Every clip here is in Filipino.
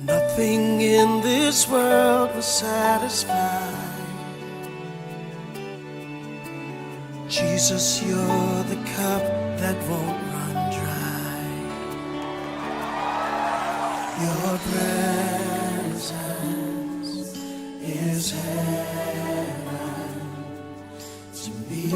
Nothing in this world will satisfy. Jesus, you're the cup that won't run dry. Your presence is heaven to me.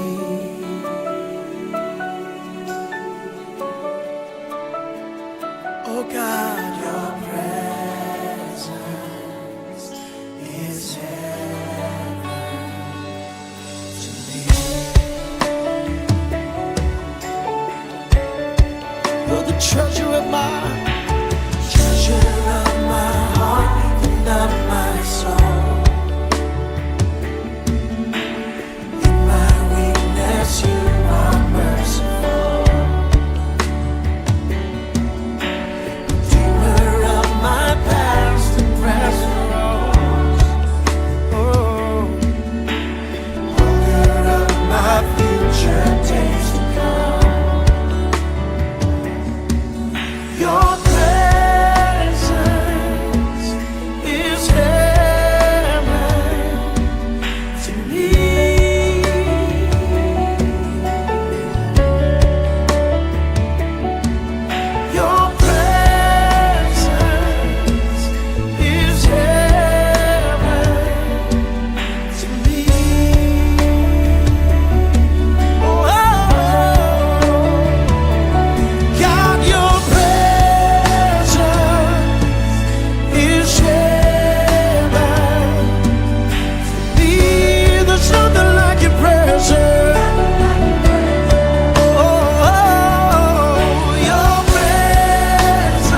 Oh God, your presence is heaven to me. You're the treasure of my heart and of my soul. In my weakness, you are merciful. Redeemer of my past and present woes. Oh, holder of my future days to come. Your presence is heaven to me. Your presence is heaven to me. Oh, God, your presence is heaven to me. There's nothing like your presence. Oh, your presence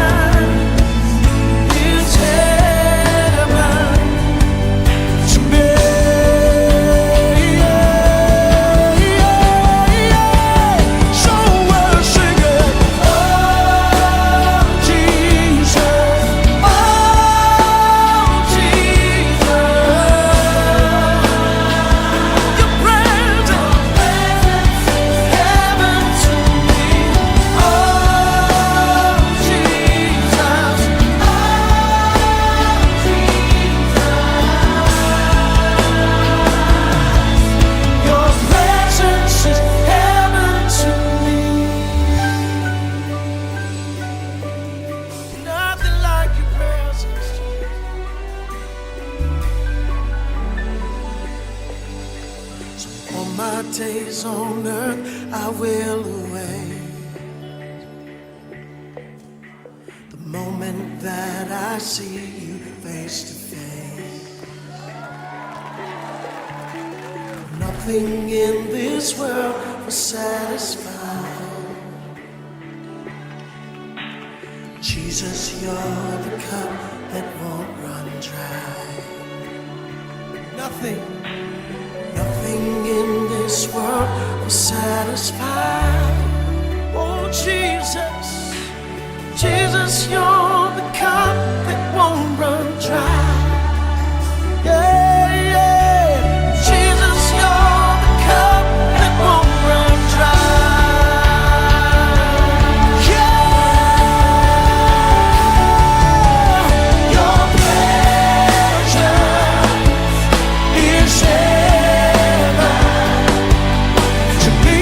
is heaven to me. So we're singing, oh Jesus, oh Jesus. Your presence is heaven to me. Oh Jesus, your presence is heaven to me. Nothing like your presence. So all my days on earth I will await the moment that I see you face to face. Nothing in this world will satisfy. Jesus, you're the cup that won't run dry. Nothing in this world will satisfy. Oh Jesus, Jesus, you're the cup that won't run dry. Yeah, yeah. Jesus, you're the cup that won't run dry. Yeah, your presence is heaven to me.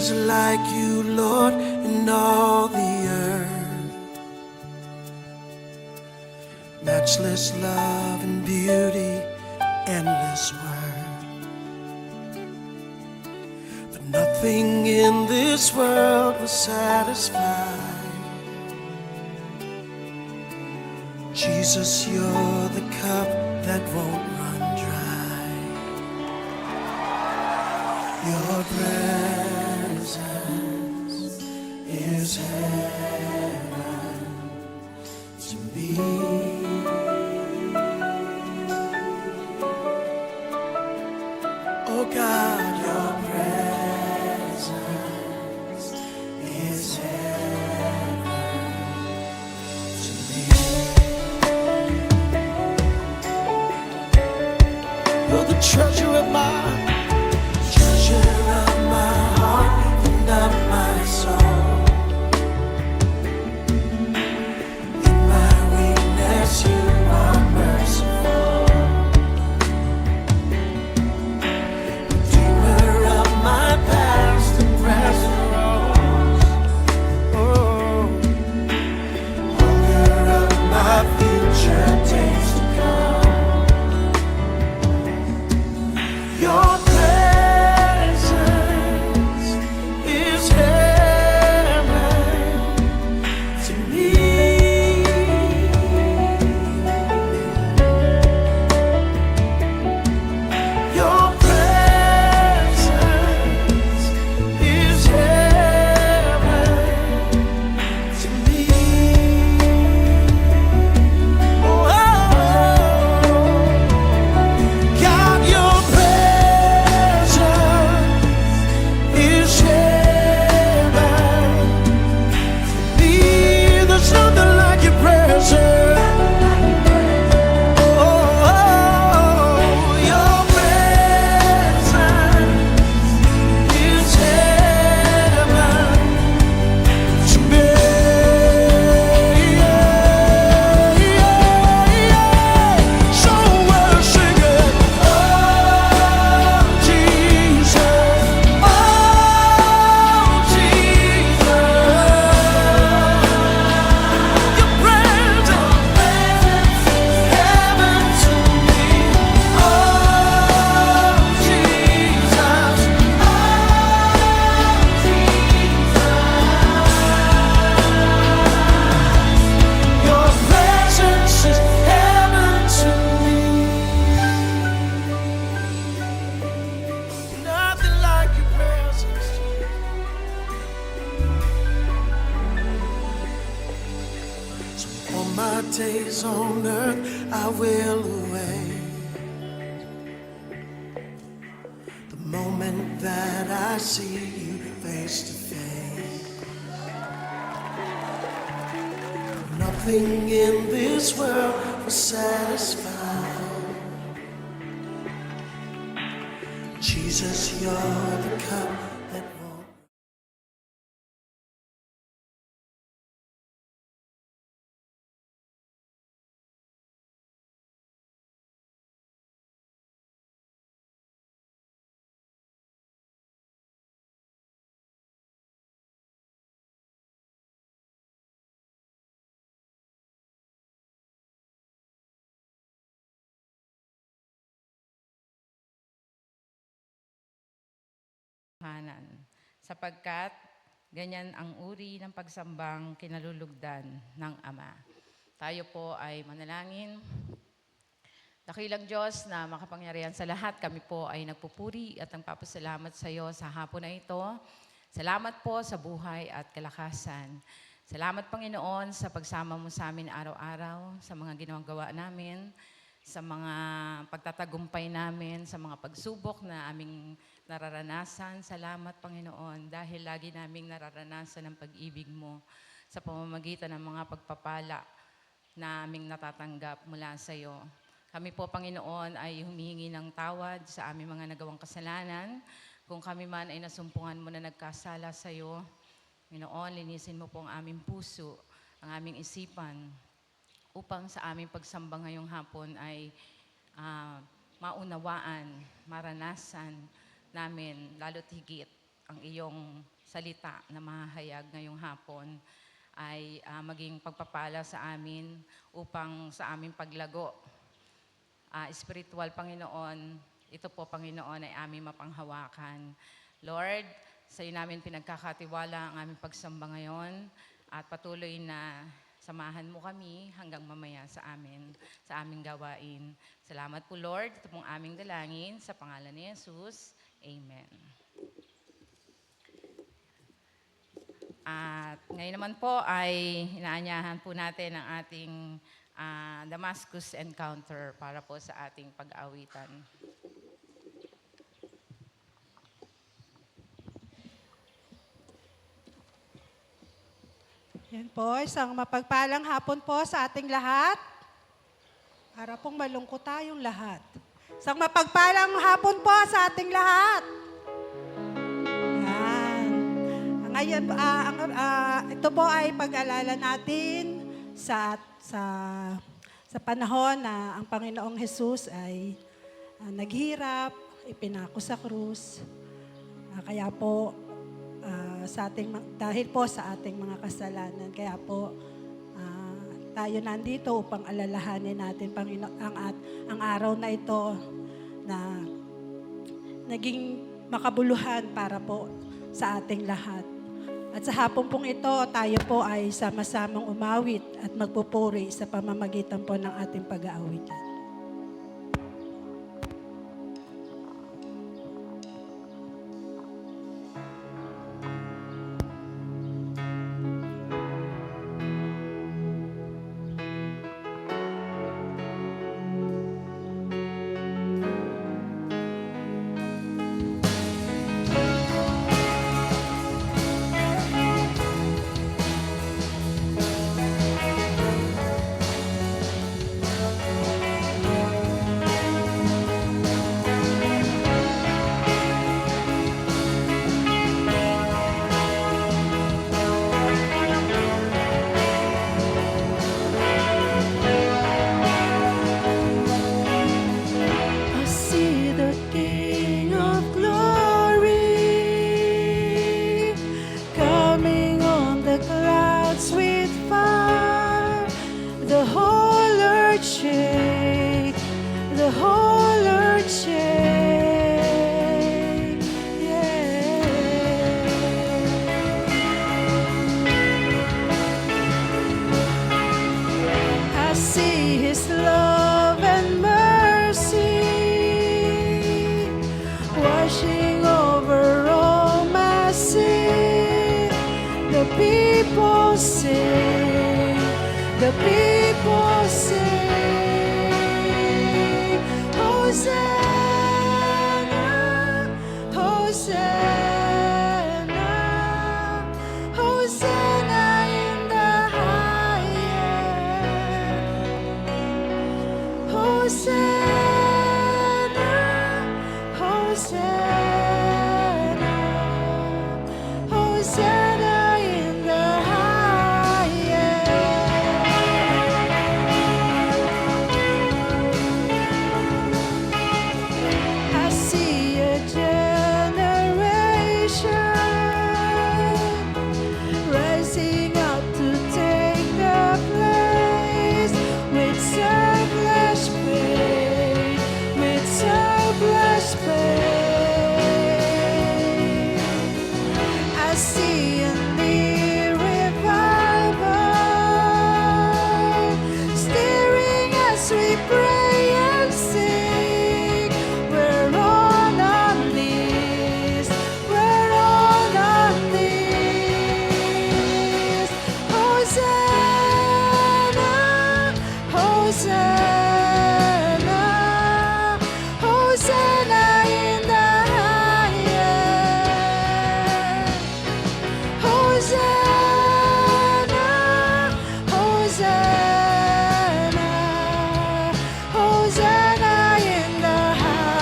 is like you, Lord, in all the earth? Matchless love and beauty, endless worth. But nothing in this world will satisfy. Jesus, you're the cup that won't run dry. Your presence is heaven to me. Oh God, your presence is heaven to me. You're the treasure of my heart and of my soul. In my weakness, you are merciful. Redeemer of my past and present wrongs. Oh, author of my future days to come. Your presence is heaven to me. Your presence is heaven to me. Oh, God, your presence is heaven to me. There's nothing like your presence. Oh, your presence is heaven to me. So we're singing, oh Jesus, oh Jesus. Your presence is heaven to me. Oh Jesus, your presence is heaven to me. Nothing like your presence. So all my days on earth I will await the moment that I see you face to face. Nothing in this world will satisfy. Jesus, you're the cup that won't. Hanan, sapagkat ganyan ang uri ng pagsambang kinalulugdan ng Ama. Tayo po ay manalangin. Dakilang Diyos na makapangyarihan sa lahat, kami po ay nagpupuri at nagpapasalamat sa iyo sa hapon na ito. Salamat po sa buhay at kalakasan. Salamat, Panginoon, sa pagsama mo sa amin araw-araw, sa mga ginagawa namin, sa mga pagtatagumpay namin, sa mga pagsubok na aming nararanasan. Salamat, Panginoon, dahil lagi naming nararanasan ang pag-ibig mo sa pamamagitan ng mga pagpapala na aming natatanggap mula sa iyo. Kami po, Panginoon, ay humihingi ng tawad sa aming mga nagawang kasalanan. Kung kami man ay nasumpungan mo na nagkasala sa iyo, Panginoon, linisin mo po ang aming puso, ang aming isipan, upang sa aming pagsamba ngayong hapon ay maunawaan, maranasan namin lalo't higit ang iyong salita na mahahayag ngayong hapon ay maging pagpapala sa amin upang sa aming paglago. Spiritual, Panginoon, ito po, Panginoon, ay aming mapanghawakan. Lord, sa iyo namin pinagkakatiwala ang aming pagsamba ngayon at patuloy na samahan mo kami hanggang mamaya sa aming gawain. Salamat po, Lord. Ito pong aming dalangin sa pangalan ni Jesus. Amen. At ngayon naman po ay inaanyahan po natin ang ating Damascus Encounter para po sa ating pag-aawitan. Yan po, isang mapagpalang hapon po sa ating lahat. Para pong malungkot tayong lahat. Isang mapagpalang hapon po sa ating lahat. Yan. Ngayon, ito po ay pag-alala natin sa panahon na ang Panginoong Jesus ay naghirap, ipinako sa krus. Kaya po, dahil po sa ating mga kasalanan. Kaya po, tayo nandito upang alalahanin natin ang araw na ito na naging makabuluhan para po sa ating lahat. At sa hapon pong ito, tayo po ay sama-samang umawit at magpupuri sa pamamagitan po ng ating pag-aawitan. I see the King of Glory coming on the clouds with fire. The whole earth shake, the whole earth shake. Yeah. I see His love and mercy washing over all my sin. The people sing, the people sing, Hosanna, Hosanna, Hosanna in the highest. Hosanna, Hosanna, Hosanna in the highest. I see a generation rising up to take the place with selfless faith, with selfless faith. I see a new revival stirring as we pray and sing. We're on our knees, we're on our knees. Hosanna, Hosanna, Hosanna in the highest. Hosanna, Hosanna, Hosanna in the highest.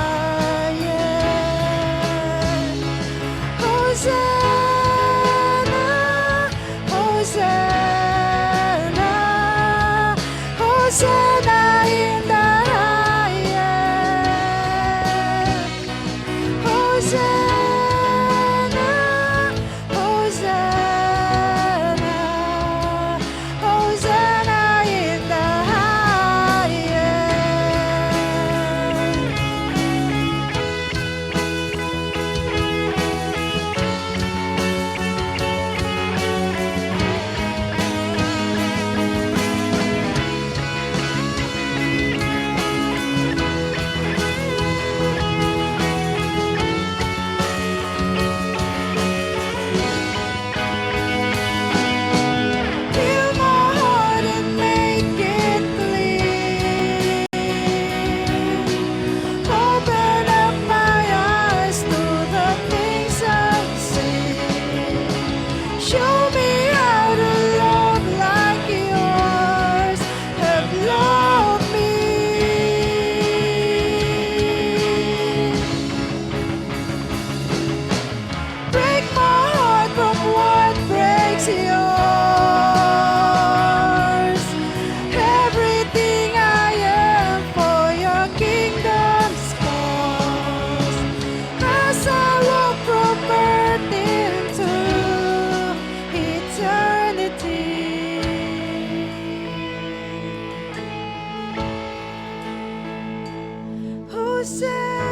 Hosanna, Hosanna, Hosanna Hosanna,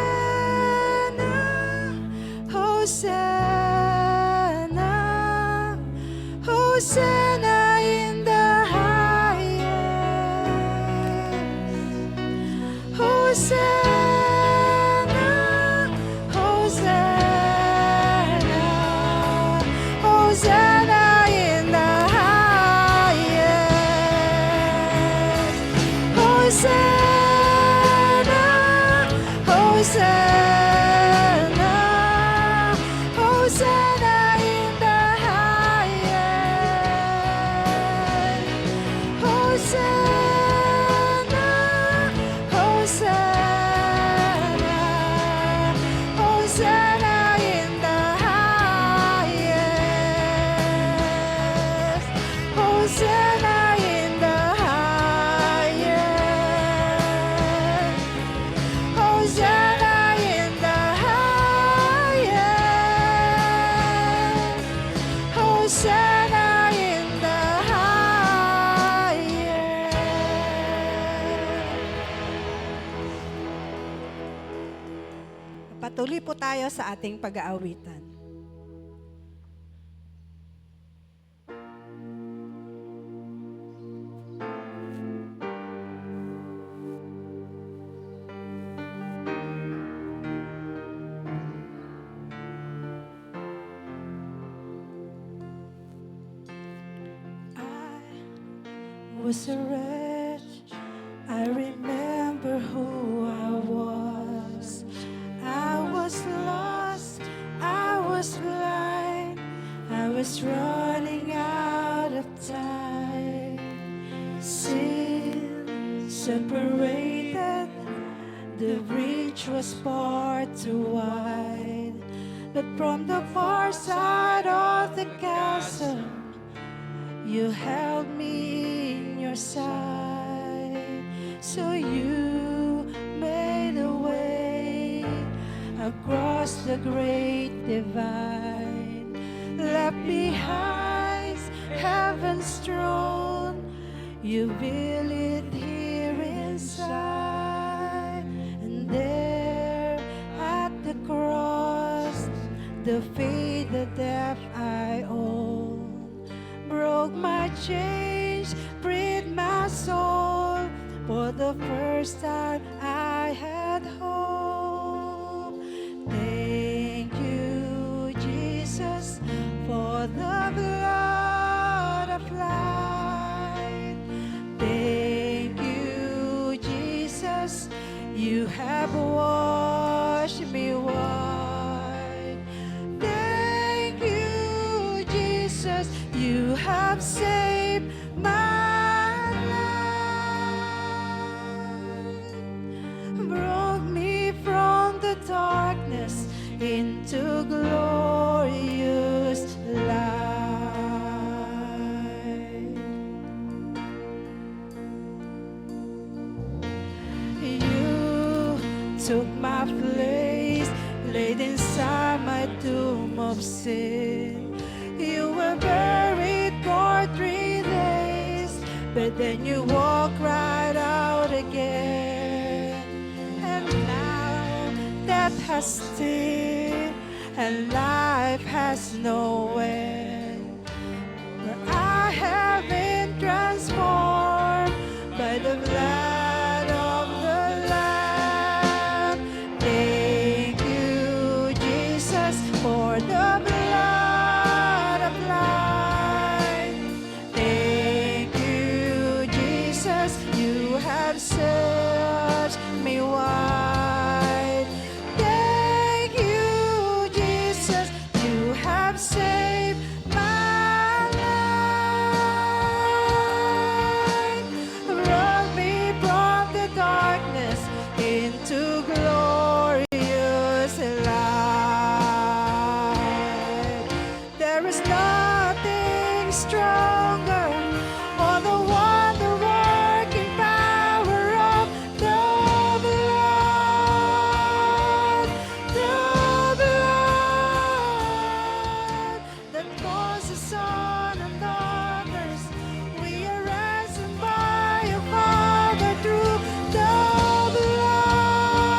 Hosanna in the highest. Hosanna, Hosanna, Hosanna in the highest. Hosanna, Hosanna, Hosanna in the highest. Hosanna, Hosanna, Hosanna in the highest. Hosanna in the highest. Hosanna in the highest. Hosanna in the highest. Patuloy po tayo sa ating pag-aawitan. I was a wretch. I remember who I was. I was lost. I was blind. I was running out of time. Sin separated. The breach was far too wide. But from the far side of the castle, you held me in your side. So you made a way across the great divide. Left behind heaven's throne, you built it here inside. And there at the cross, the fate, the death I own, broke my chains, freed my soul. For the first time I had hope. Thank you, Jesus, for the blood of life. Thank you, Jesus, you have washed me white. Thank you, Jesus, you have saved my life. Brought me from the darkness into glorious light. You took my place, laid inside my tomb of sin. You were buried for 3 days, but then you walk right out again. And now death has sting, and life has no end. Where I have been transformed by the blood of the Lamb. Thank you, Jesus, for the blood of life. Thank you, Jesus, you have set me white. Thank you, Jesus, you have saved my life. Brought me from the darkness into glorious light. There is nothing stronger for the wonder-working power of the blood that causes son and daughters. We are ransomed by a Father through the blood.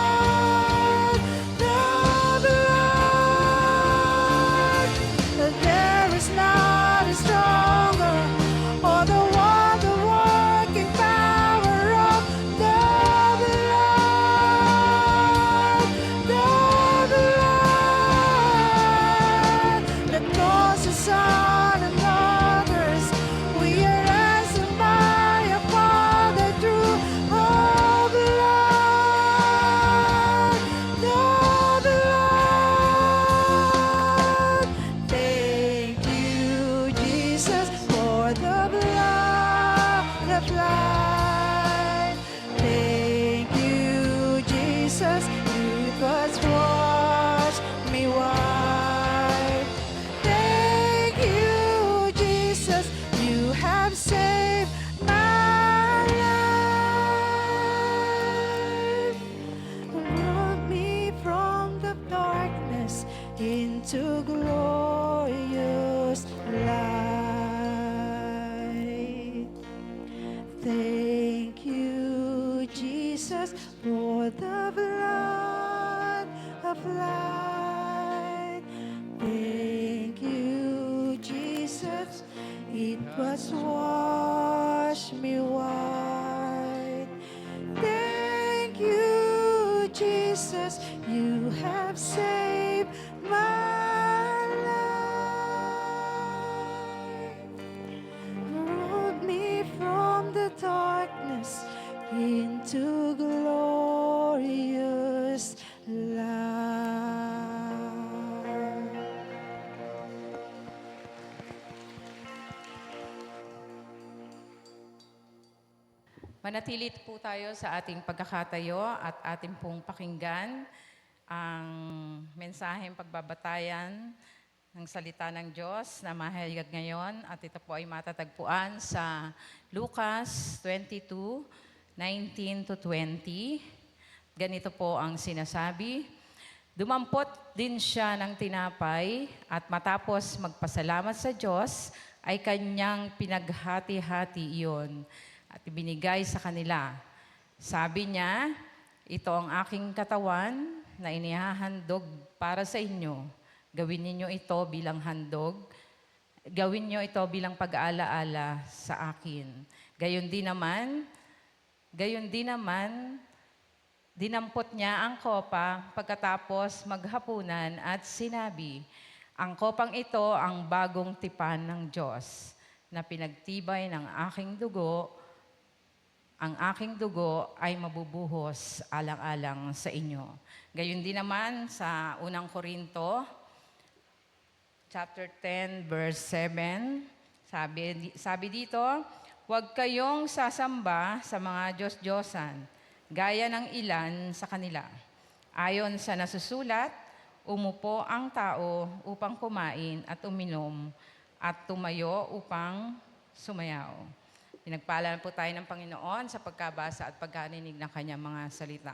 Jesus, for the blood applied. Thank you, Jesus, it was washed me white. Thank you, Jesus, you have saved my life. Brought me from the darkness into glorious light. Manatili po tayo sa ating pagkakatayo at ating pong pakinggan ang mensaheng pagbabatayan ng salita ng Diyos na mahayag ngayon. At ito po ay matatagpuan sa Lucas 22:19-20. Ganito po ang sinasabi. Dumampot din siya ng tinapay at matapos magpasalamat sa Diyos ay kanyang pinaghati-hati iyon at ibinigay sa kanila. Sabi niya, ito ang aking katawan na inihahandog para sa inyo. Gawin niyo ito bilang handog. Gawin niyo ito bilang pag-aalaala sa akin. Gayon din naman, dinampot niya ang kopa pagkatapos maghapunan at sinabi, ang kopang ito ang bagong tipan ng Diyos na pinagtibay ng aking dugo. Ang aking dugo ay mabubuhos alang-alang sa inyo. Gayon din naman sa unang Korinto, chapter 10, verse 7, sabi dito, huwag kayong sasamba sa mga Diyos-Diyosan, gaya ng ilan sa kanila. Ayon sa nasusulat, umupo ang tao upang kumain at uminom at tumayo upang sumayaw. Pinagpala po tayo ng Panginoon sa pagkabasa at pagkarinig ng kanyang mga salita.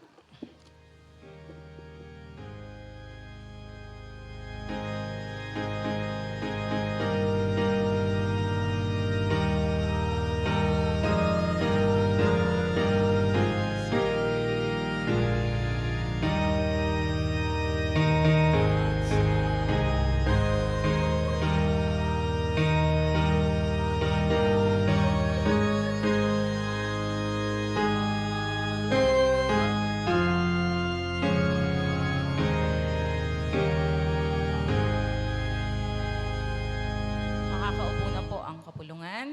Makakaupo na po ang kapulungan.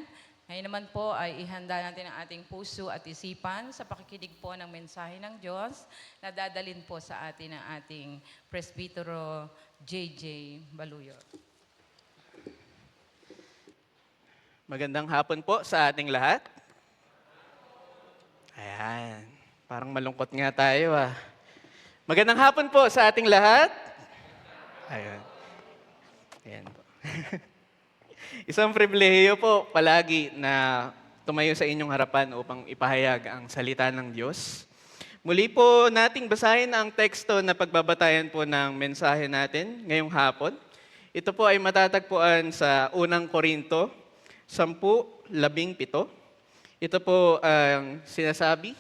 Ngayon naman po ay ihanda natin ang ating puso at isipan sa pakikinig po ng mensahe ng Diyos na dadalhin po sa atin ng ating Presbitero J.J. Baluyot. Magandang hapon po sa ating lahat. Ayan, parang malungkot nga tayo ah. Magandang hapon po sa ating lahat. Ayan. Ayan po. Isang pribilehiyo po palagi na tumayo sa inyong harapan upang ipahayag ang salita ng Diyos. Muli po nating basahin ang teksto na pagbabatayan po ng mensahe natin ngayong hapon. Ito po ay matatagpuan sa unang Korinto 10:17. Ito po ang sinasabi.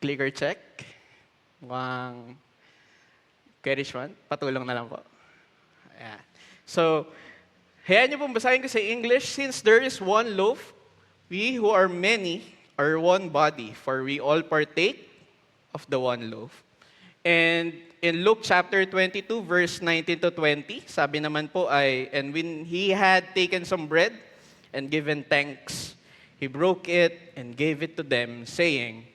Clicker check. Mukhang Kerishwan. Patulong na lang po. Ayan. So, hayaan niyo pong basahin ko sa English. Since there is one loaf, we who are many are one body, for we all partake of the one loaf. And in Luke chapter 22, verse 19-20, sabi naman po ay, and when he had taken some bread and given thanks, he broke it and gave it to them, saying,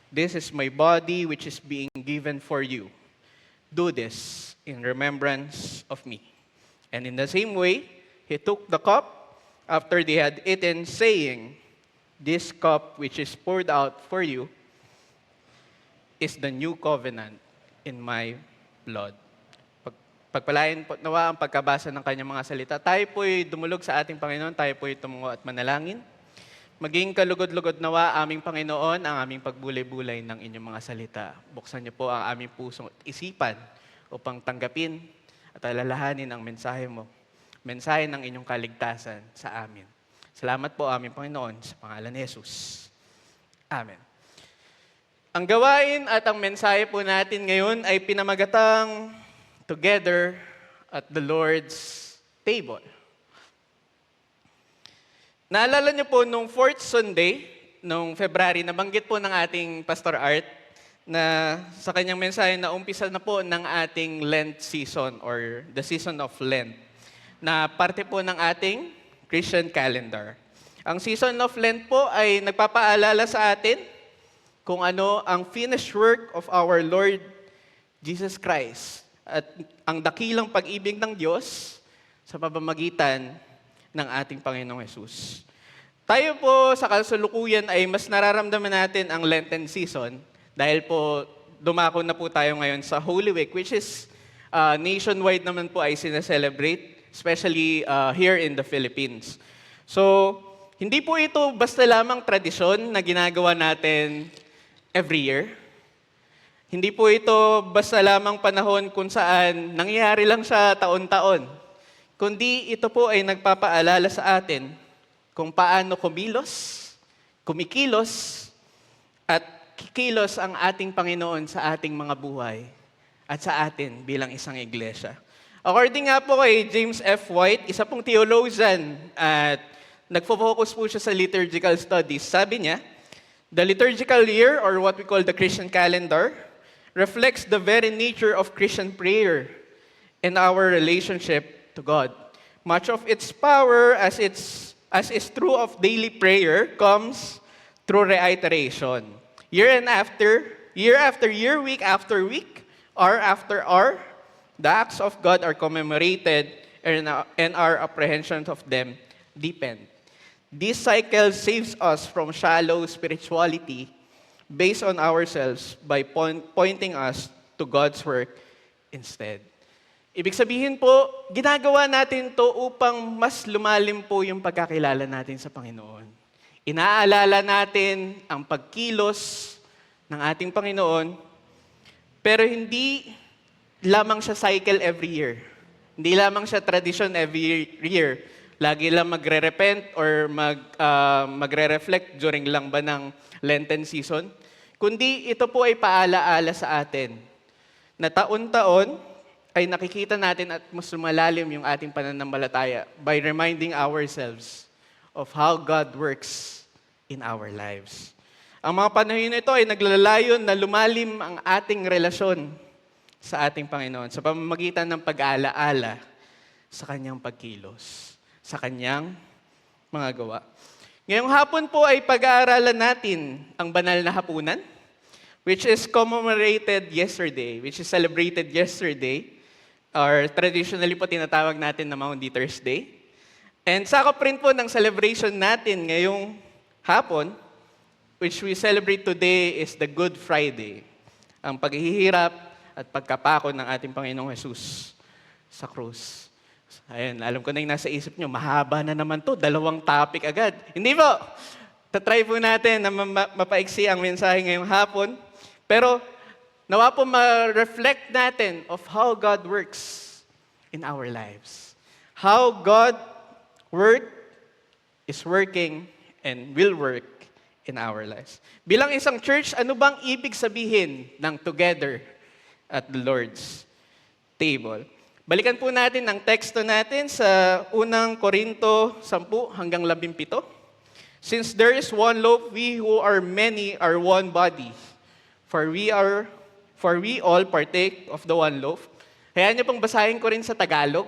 this is my body which is being given for you. Do this in remembrance of me. And in the same way, he took the cup after they had eaten, saying, this cup which is poured out for you is the new covenant in my blood. Pagpalain po nawa ang pagkabasa ng kanyang mga salita. Tayo po'y dumulog sa ating Panginoon, tayo po'y tumungo at manalangin. Maging kalugod-lugod nawa aming Panginoon ang aming pagbulay-bulay ng inyong mga salita. Buksan niyo po ang aming puso at isipan upang tanggapin at alalahanin ang mensahe mo. Mensahe ng inyong kaligtasan sa amin. Salamat po aming Panginoon sa pangalan ni Jesus. Amen. Ang gawain at ang mensahe po natin ngayon ay pinamagatang Together at the Lord's Table. Naalala niyo po nung 4th Sunday, nung February, nabanggit po ng ating Pastor Art na sa kanyang mensahe na umpisa na po ng ating Lent season or the season of Lent na parte po ng ating Christian calendar. Ang season of Lent po ay nagpapaalala sa atin kung ano ang finished work of our Lord Jesus Christ at ang dakilang pag-ibig ng Diyos sa pamamagitan ng ating Panginoong Hesus. Tayo po sa kasalukuyan ay mas nararamdaman natin ang Lenten season dahil po dumako na po tayo ngayon sa Holy Week, which is nationwide naman po ay sineselebrate, especially here in the Philippines. So, hindi po ito basta lamang tradisyon na ginagawa natin every year. Hindi po ito basta lamang panahon kung saan nangyayari lang siya taon-taon. Kundi ito po ay nagpapaalala sa atin kung paano kumikilos, at kikilos ang ating Panginoon sa ating mga buhay at sa atin bilang isang iglesia. According nga po kay James F. White, isa pong theologian at nagfo-focus po siya sa liturgical studies, sabi niya, the liturgical year, or what we call the Christian calendar, reflects the very nature of Christian prayer and our relationship to God. Much of its power, as is true of daily prayer, comes through reiteration. Year after year, week after week, hour after hour, the acts of God are commemorated and our apprehensions of them deepen. This cycle saves us from shallow spirituality based on ourselves by pointing us to God's work instead. Ibig sabihin po, ginagawa natin to upang mas lumalim po yung pagkakilala natin sa Panginoon. Inaalala natin ang pagkilos ng ating Panginoon, pero hindi lamang siya cycle every year. Hindi lamang siya tradition every year. Lagi lang magre-repent or magre-reflect during lang ba ng Lenten season. Kundi ito po ay paalaala sa atin na taon-taon ay nakikita natin at mas lumalalim yung ating pananampalataya by reminding ourselves of how God works in our lives. Ang mga panahon ito ay naglalayon na lumalim ang ating relasyon sa ating Panginoon sa pamamagitan ng pag-aalaala sa Kanyang pagkilos, sa Kanyang mga gawa. Ngayong hapon po ay pag-aaralan natin ang banal na hapunan, which is commemorated yesterday, which is celebrated yesterday, or traditionally po tinatawag natin na Maundy Thursday. And sakop rin po ng celebration natin ngayong hapon, which we celebrate today, is the Good Friday, ang paghihirap at pagkapako ng ating Panginoong Hesus sa krus. Ayun, alam ko na yung nasa isip nyo, mahaba na naman to, 2 topic agad. Hindi po! Tatry po natin na mapaiksi ang mensahe ngayong hapon. Pero nawa po ma-reflect natin of how God works in our lives. How God is working and will work in our lives. Bilang isang church, ano bang ibig sabihin ng together at the Lord's table? Balikan po natin ang teksto natin sa unang Korinto 10 hanggang 17. Since there is one loaf, we who are many are one body. For we all partake of the one loaf. Kaya niyo pong basahin ko rin sa Tagalog.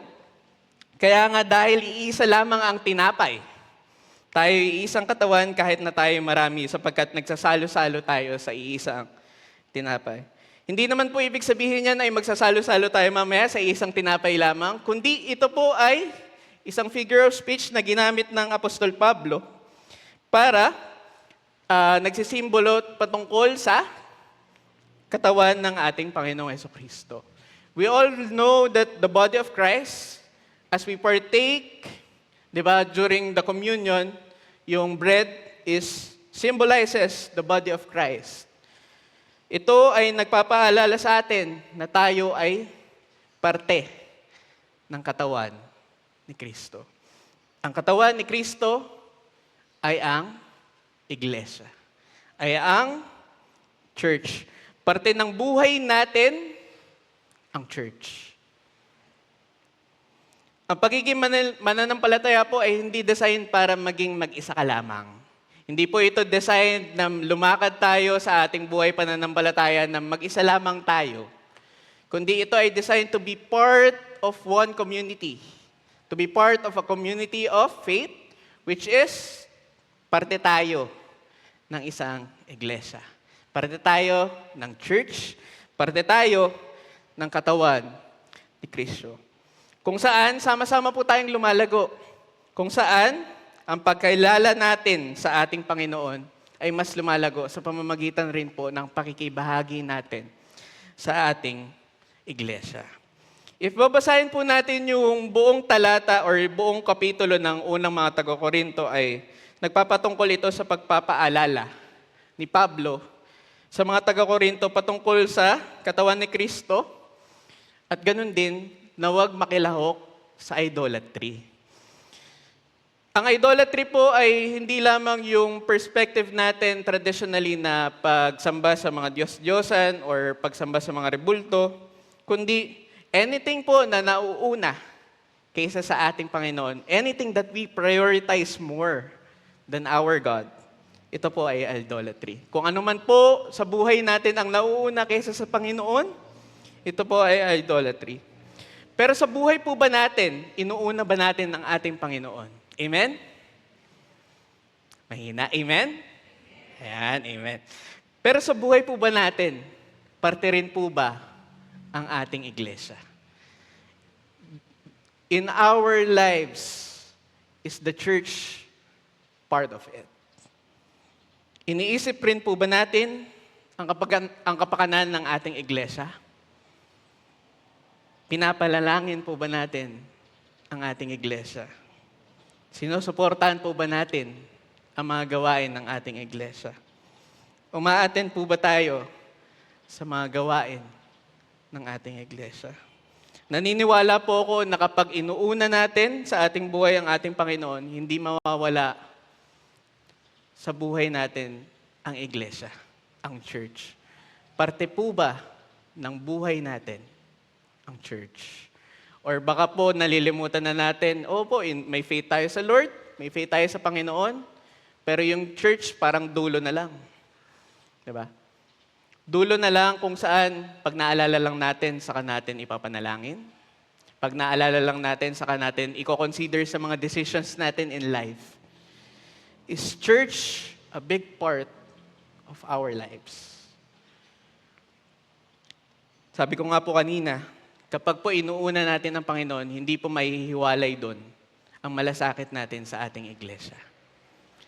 Kaya nga dahil iisa lamang ang tinapay, tayo iisang katawan kahit na tayo marami sapagkat nagsasalo-salo tayo sa iisang tinapay. Hindi naman po ibig sabihin niyan ay magsasalo-salo tayo mamaya sa isang tinapay lamang, kundi ito po ay isang figure of speech na ginamit ng Apostol Pablo para nagsisimbolo patungkol sa katawan ng ating Panginoong Jesucristo. We all know that the body of Christ, as we partake, di ba, during the communion, yung bread symbolizes the body of Christ. Ito ay nagpapaalala sa atin na tayo ay parte ng katawan ni Kristo. Ang katawan ni Kristo ay ang iglesia. Ay ang church. Parte ng buhay natin, ang church. Ang pagiging mananampalataya po ay hindi design para maging mag-isa ka lamang. Hindi po ito design na lumakad tayo sa ating buhay pananampalataya na mag-isa lamang tayo. Kundi ito ay designed to be part of one community. To be part of a community of faith, which is parte tayo ng isang iglesia. Parte tayo ng church, parte tayo ng katawan ni Kristo. Kung saan, sama-sama po tayong lumalago. Kung saan, ang pagkailala natin sa ating Panginoon ay mas lumalago sa pamamagitan rin po ng pakikibahagi natin sa ating iglesia. If babasahin po natin yung buong talata or buong kapitulo ng unang mga taga-Korinto ay nagpapatungkol ito sa pagpapaalala ni Pablo sa mga taga-Korinto patungkol sa katawan ni Kristo at ganun din na huwag makilahok sa idolatry. Ang idolatry po ay hindi lamang yung perspective natin traditionally na pagsamba sa mga Diyos-Diyosan or pagsamba sa mga rebulto, kundi anything po na nauuna kaysa sa ating Panginoon, anything that we prioritize more than our God, ito po ay idolatry. Kung ano man po sa buhay natin ang nauuna kaysa sa Panginoon, ito po ay idolatry. Pero sa buhay po ba natin, inuuna ba natin ang ating Panginoon? Amen? Mahina, amen? Ayan, amen. Pero sa buhay po ba natin, parte rin po ba ang ating iglesia? In our lives, is the church part of it? Iniisip rin po ba natin ang kapakanan ng ating iglesia? Pinapalalangin po ba natin ang ating iglesia? Sinusuportahan po ba natin ang mga gawain ng ating iglesia? Umaattend po ba tayo sa mga gawain ng ating iglesia? Naniniwala po ako na kapag inuuna natin sa ating buhay ang ating Panginoon, hindi mawawala sa buhay natin ang iglesia, ang church. Parte po ba ng buhay natin ang church? Or baka po nalilimutan na natin, may faith tayo sa Lord, may faith tayo sa Panginoon, pero yung church parang dulo na lang. Diba? Dulo na lang kung saan pag naalala lang natin, saka natin ipapanalangin. Pag naalala lang natin, saka natin i-consider sa mga decisions natin in life. Is church a big part of our lives? Sabi ko nga po kanina, kapag po inuuna natin ang Panginoon, hindi po mahihiwalay doon ang malasakit natin sa ating iglesia.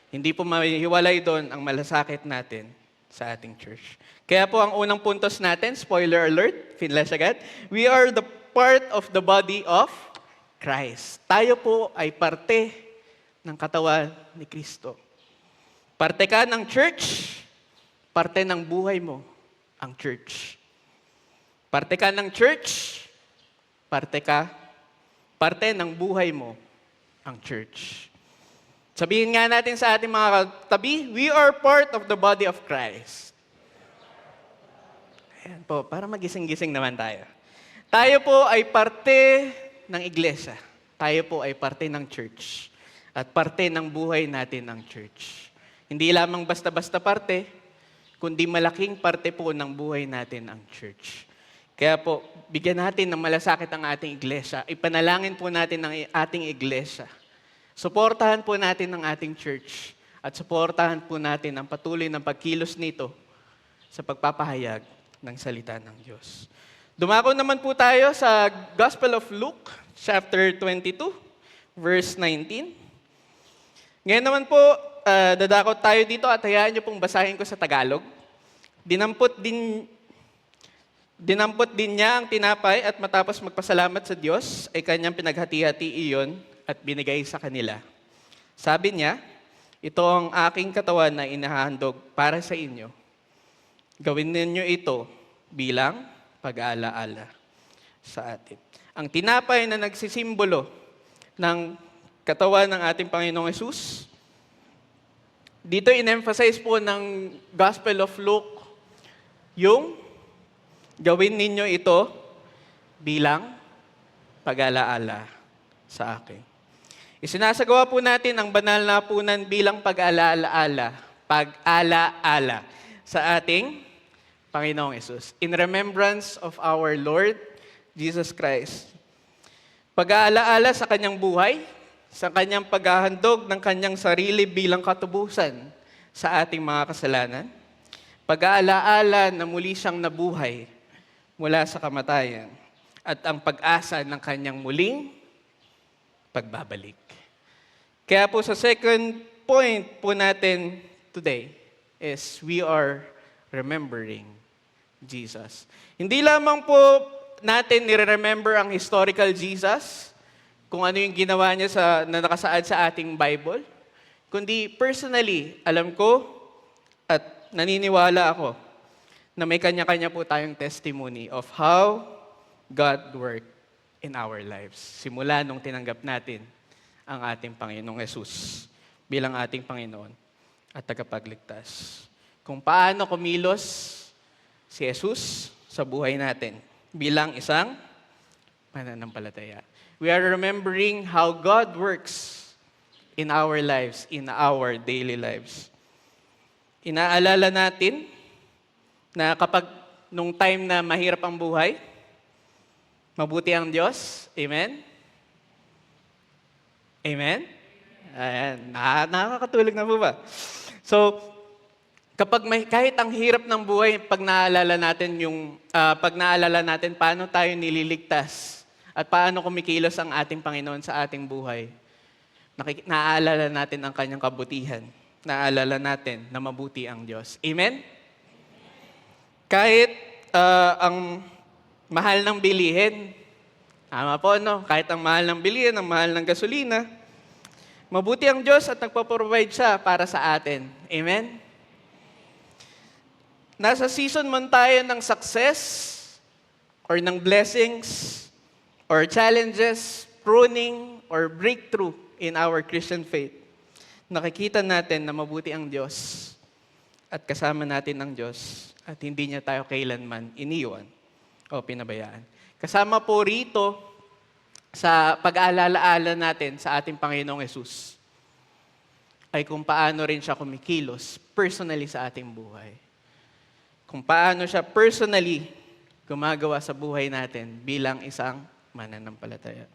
Hindi po mahihiwalay doon ang malasakit natin sa ating church. Kaya po ang unang puntos natin, spoiler alert, finlash agad, we are the part of the body of Christ. Tayo po ay parte ng katawan ni Kristo. Parte ka ng church, parte ng buhay mo ang church. Parte ka ng church, parte ng buhay mo ang church. Sabihin nga natin sa ating mga katabi, we are part of the body of Christ. Ayan po, para magising-gising naman tayo. Tayo po ay parte ng iglesia. Tayo po ay parte ng church. At parte ng buhay natin ang church. Hindi lamang basta-basta parte, kundi malaking parte po ng buhay natin ang church. Kaya po, bigyan natin ng malasakit ang ating iglesia. Ipanalangin po natin ang ating iglesia. Suportahan po natin ang ating church. At suportahan po natin ang patuloy ng pagkilos nito sa pagpapahayag ng salita ng Diyos. Dumako naman po tayo sa Gospel of Luke, chapter 22, verse 19. Ngayon naman po, dadako tayo dito at hayaan niyo pong basahin ko sa Tagalog. Dinampot din niya ang tinapay at matapos magpasalamat sa Diyos, ay kanyang pinaghati-hati iyon at binigay sa kanila. Sabi niya, ito ang aking katawan na inahandog para sa inyo. Gawin ninyo ito bilang pag-aalaala sa atin. Ang tinapay na nagsisimbolo ng katawan ng ating Panginoong Hesus, dito in-emphasize po ng Gospel of Luke yung gawin ninyo ito bilang pag-alaala sa akin. Isinasagawa po natin ang banal na hapunan bilang pag-alaala sa ating Panginoong Yesus. In remembrance of our Lord Jesus Christ. Pag-aalaala sa kanyang buhay, sa kanyang paghahandog ng kanyang sarili bilang katubusan sa ating mga kasalanan. Pag-aalaala na muli siyang nabuhay mula sa kamatayan at ang pag-asa ng kanyang muling pagbabalik. Kaya po sa second point po natin today is we are remembering Jesus. Hindi lamang po natin nire-remember ang historical Jesus, kung ano yung ginawa niya na nakasaad sa ating Bible, kundi personally, alam ko at naniniwala ako na may kanya-kanya po tayong testimony of how God worked in our lives. Simula nung tinanggap natin ang ating Panginoong Yesus bilang ating Panginoon at tagapagligtas. Kung paano kumilos si Jesus sa buhay natin bilang isang mananampalataya. We are remembering how God works in our lives, in our daily lives. Inaalala natin na kapag nung time na mahirap ang buhay, mabuti ang Diyos. Amen? Amen? Ayan, nakakatulog na po ba? So, kahit ang hirap ng buhay, pag naalala natin paano tayo nililigtas at paano kumikilos ang ating Panginoon sa ating buhay, naaalala natin ang kanyang kabutihan. Naaalala natin na mabuti ang Diyos. Amen? Kahit ang mahal ng bilihin, tama po, no? Kahit ang mahal ng bilihin, ang mahal ng gasolina, mabuti ang Diyos at nagpo-provide siya para sa atin. Amen? Nasa season man tayo ng success or ng blessings or challenges, pruning, or breakthrough in our Christian faith, nakikita natin na mabuti ang Diyos at kasama natin ang Diyos at hindi niya tayo kailanman iniwan o pinabayaan. Kasama po rito sa pag-aalala natin sa ating Panginoong Yesus ay kung paano rin siya kumikilos personally sa ating buhay. Kung paano siya personally gumagawa sa buhay natin bilang isang mananampalataya.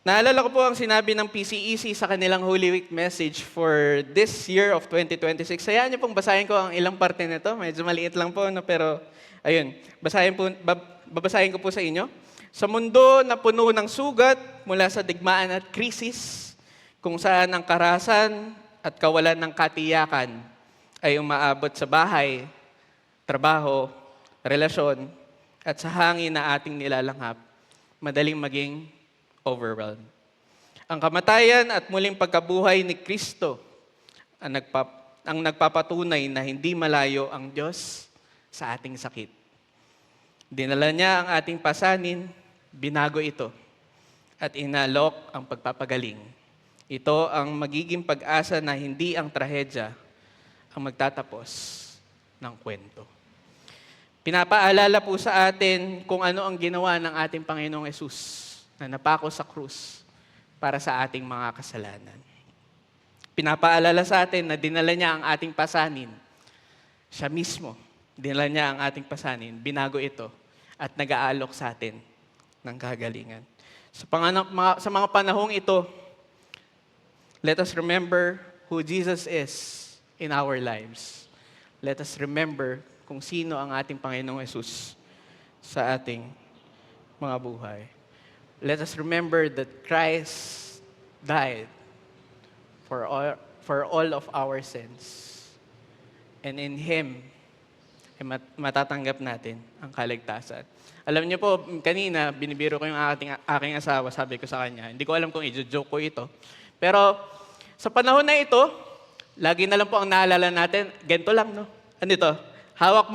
Naalala ko po ang sinabi ng PCEC sa kanilang Holy Week message for this year of 2026. Hayaan niyo pong basahin ko ang ilang parte nito. Medyo maliit lang po, no? Pero ayun, babasahin ko po sa inyo. Sa mundo na puno ng sugat mula sa digmaan at krisis, kung saan ang karahasan at kawalan ng katiyakan ay umaabot sa bahay, trabaho, relasyon, at sa hangin na ating nilalanghap, madaling maging overwhelmed. Ang kamatayan at muling pagkabuhay ni Kristo ang nagpapatunay na hindi malayo ang Diyos sa ating sakit. Dinala niya ang ating pasanin, binago ito, at inalok ang pagpapagaling. Ito ang magiging pag-asa na hindi ang trahedya ang magtatapos ng kwento. Pinapaalala po sa atin kung ano ang ginawa ng ating Panginoong Yesus na napako sa krus para sa ating mga kasalanan. Pinapaalala sa atin na dinala niya ang ating pasanin. Siya mismo, dinala niya ang ating pasanin, binago ito, at nag-aalok sa atin ng kagalingan. Sa mga panahong ito, let us remember who Jesus is in our lives. Let us remember kung sino ang ating Panginoong Yesus sa ating mga buhay. Let us remember that Christ died for all of our sins. And in Him, matatanggap natin ang kaligtasan. Alam niyo po, kanina, binibiro ko yung aking asawa, sabi ko sa kanya, hindi ko alam kung i-joke ko ito. Pero sa panahon na ito, lagi na lang po ang naalala natin, ganito lang, no? Ano ito? Hawak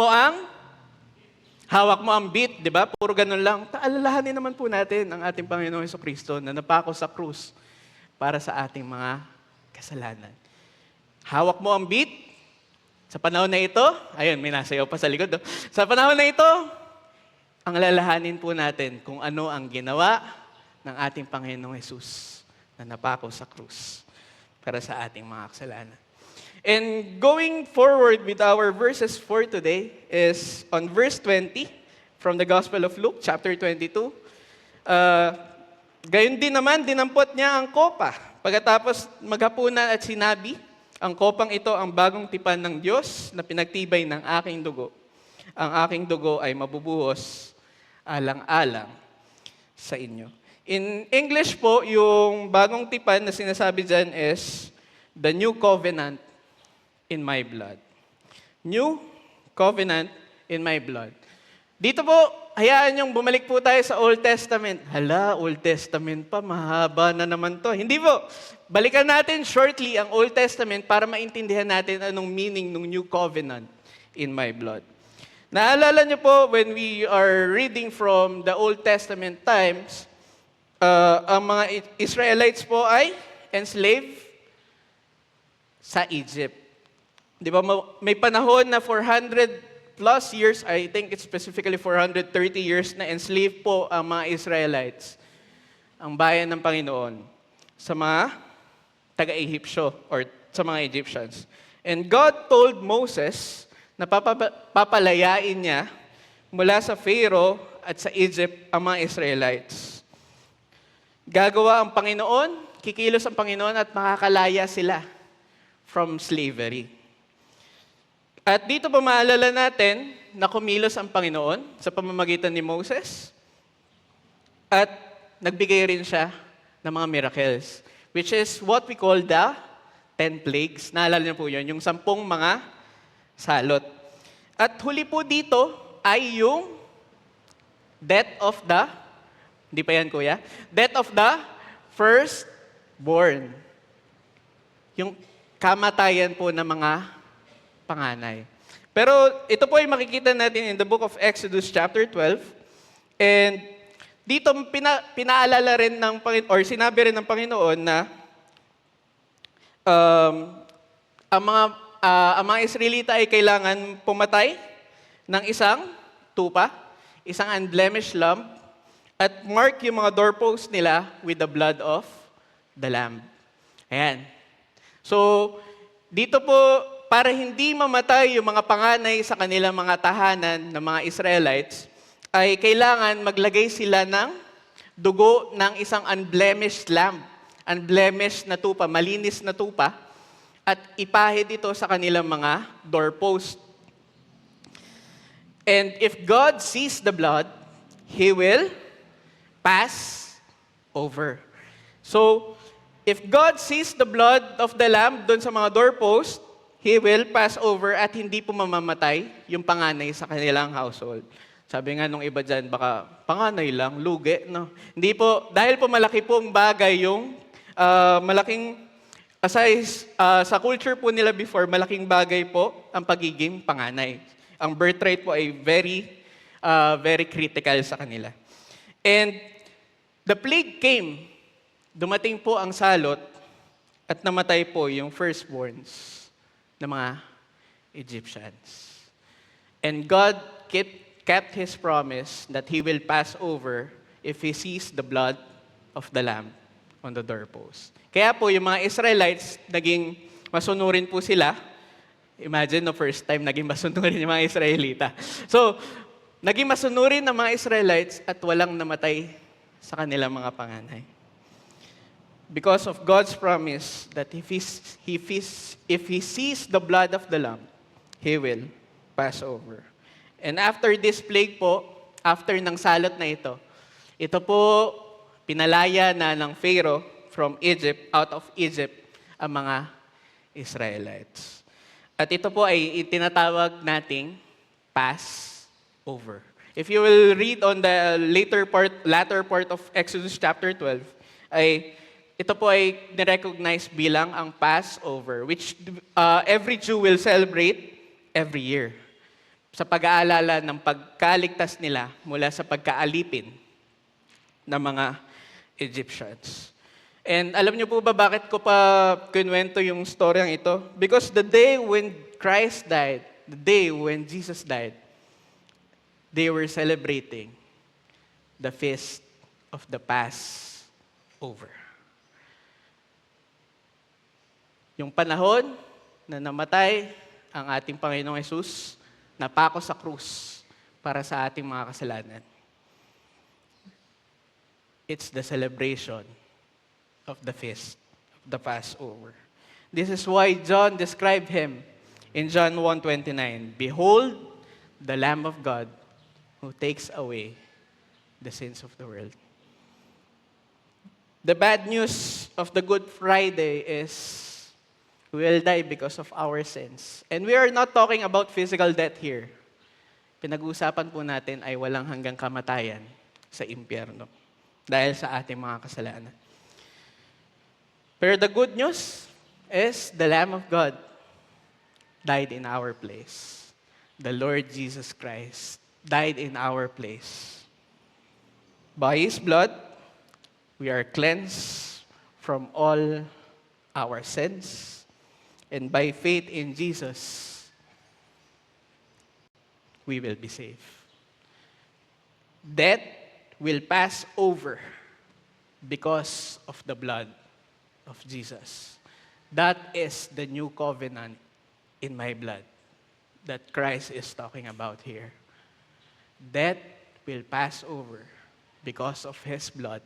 mo ang beat, di ba? Puro ganun lang. Alalahanin naman po natin ang ating Panginoong Jesucristo na napako sa krus para sa ating mga kasalanan. Hawak mo ang beat, Sa panahon na ito, ayun, may nasayaw pa sa likod. Oh. Sa panahon na ito, ang lalahanin po natin kung ano ang ginawa ng ating Panginoong Jesus na napako sa krus para sa ating mga kasalanan. And going forward with our verses for today is on verse 20 from the Gospel of Luke, chapter 22. Gayon din naman, dinampot niya ang kopa. Pagkatapos maghapunan at sinabi, ang kopang ito ang bagong tipan ng Diyos na pinagtibay ng aking dugo. Ang aking dugo ay mabubuhos alang-alang sa inyo. In English po, yung bagong tipan na sinasabi dyan is the new covenant in my blood. New covenant in my blood. Dito po, hayaan yung bumalik po tayo sa Old Testament. Hala, Old Testament pa, mahaba na naman to. Hindi po. Balikan natin shortly ang Old Testament para maintindihan natin anong meaning ng New Covenant in my blood. Naalala niyo po, when we are reading from the Old Testament times, ang mga Israelites po ay enslaved sa Egypt. Di ba, may panahon na 400 plus years, I think it's specifically 430 years na enslaved po ang mga Israelites, ang bayan ng Panginoon, sa mga taga-Egyptyo or sa mga Egyptians. And God told Moses na papalayain niya mula sa Pharaoh at sa Egypt ang mga Israelites. Gagawa ang Panginoon, kikilos ang Panginoon at makakalaya sila from slavery. At dito pa maalala natin na kumilos ang Panginoon sa pamamagitan ni Moses at nagbigay rin siya ng mga miracles, which is what we call the 10 plagues. Naalala niyo po yun, yung 10 mga salot. At huli po dito ay yung death of the, hindi pa yan kuya, death of the firstborn. Yung kamatayan po ng mga panganay. Pero ito po ay makikita natin in the book of Exodus chapter 12. And dito pinaalala rin ng Panginoon, or sinabi rin ng Panginoon na ang mga Israelita ay kailangan pumatay ng isang tupa, isang unblemished lamb, at mark yung mga doorposts nila with the blood of the lamb. Ayan. So, dito po, para hindi mamatay yung mga panganay sa kanilang mga tahanan ng mga Israelites, ay kailangan maglagay sila ng dugo ng isang unblemished lamb, unblemished na tupa, malinis na tupa, at ipahid ito sa kanilang mga doorpost. And if God sees the blood, He will pass over. So, if God sees the blood of the lamb doon sa mga doorpost, He will pass over at hindi po mamamatay yung panganay sa kanilang household. Sabi nga nung iba dyan, baka panganay lang, lugi, no? Hindi po, dahil po malaki pong bagay yung malaking, sa culture po nila before, malaking bagay po ang pagiging panganay. Ang birth rate po ay very critical sa kanila. And the plague came, dumating po ang salot at namatay po yung firstborns ng mga Egyptians. And God kept His promise that He will pass over if He sees the blood of the lamb on the doorpost. Kaya po yung mga Israelites, naging masunurin po sila. Imagine the first time naging masunurin yung mga Israelita. So, naging masunurin ng mga Israelites at walang namatay sa kanilang mga panganay. Because of God's promise that if He sees the blood of the lamb, He will pass over. And after this plague po, after ng salot na ito po, pinalaya na ng Pharaoh from Egypt, out of Egypt, ang mga Israelites. At ito po ay itinatawag nating Passover. If you will read on the latter part of Exodus chapter 12, ito po ay nirecognize bilang ang Passover, which every Jew will celebrate every year sa pag-aalala ng pagkaligtas nila mula sa pagkaalipin ng mga Egyptians. And alam niyo po ba bakit ko pa kinuwento yung storyang ito? Because the day when Christ died, the day when Jesus died, they were celebrating the feast of the Passover. Yung panahon na namatay ang ating Panginoong Hesus, napako sa krus para sa ating mga kasalanan. It's the celebration of the feast of the Passover. This is why John described him in John 1:29. Behold, the Lamb of God who takes away the sins of the world. The bad news of the Good Friday is we will die because of our sins. And we are not talking about physical death here. Pinag-uusapan po natin ay walang hanggang kamatayan sa impyerno dahil sa ating mga kasalanan. Pero the good news is the Lamb of God died in our place. The Lord Jesus Christ died in our place. By His blood, we are cleansed from all our sins. And by faith in Jesus, we will be saved. Death will pass over because of the blood of Jesus. That is the new covenant in my blood that Christ is talking about here. Death will pass over because of His blood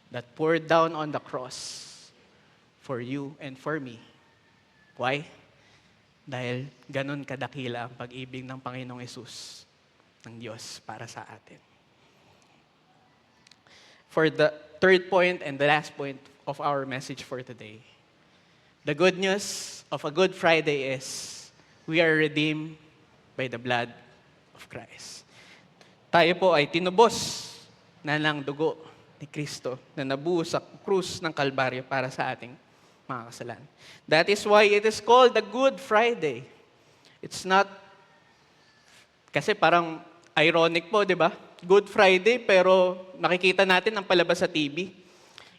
that poured down on the cross for you and for me. Why? Dahil ganun kadakila ang pag-ibig ng Panginoong Hesus ng Diyos para sa atin. For the third point and the last point of our message for today, the good news of a Good Friday is we are redeemed by the blood of Christ. Tayo po ay tinubos na ng dugo ni Kristo na nabuhos sa krus ng Kalbaryo para sa ating mga kasalanan. That is why it is called the Good Friday. It's not, kasi parang ironic po, di ba? Good Friday, pero nakikita natin ang palabas sa TV.